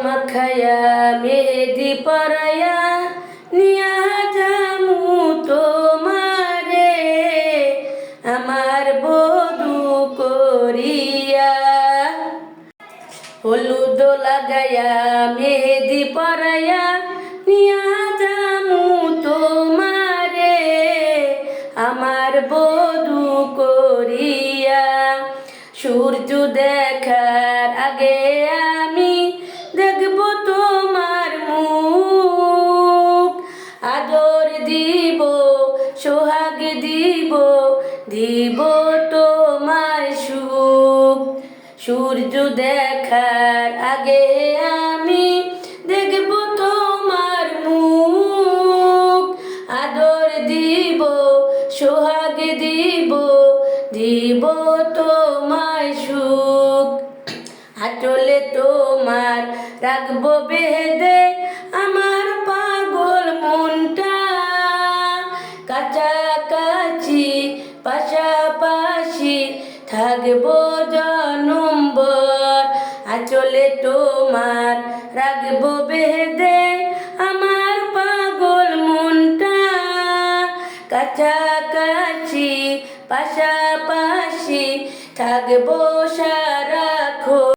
Makhaya মেহেদি পরায়া নিয়া যামু তোমারে আমার বধূ করিয়া। হলুদ লাগায়া মেহেদি পরায়া নিয়া যামু তোমারে আমার বধূ করিয়া। সূর্য দেখার আগে আমি দেখব তোমার মুখ, আদর দিব সোহাগ দিব দিব তোমায় সুখ। সূর্য দেখার আগে আমি দেখব তোমার মুখ, আদর দিব সোহাগ দিব দিব তোমায় সুখ। আঁচলে তোমার রাখবো বেঁধে আমার পাগল মনটা, কাছাকাছি পাশাপাশি থাকবো জনমভর। আঁচলে তোমার রাখবো বেঁধে আমার পাগল মনটা, কাছাকাছি পাশাপাশি থাকবো সারাক্ষণ।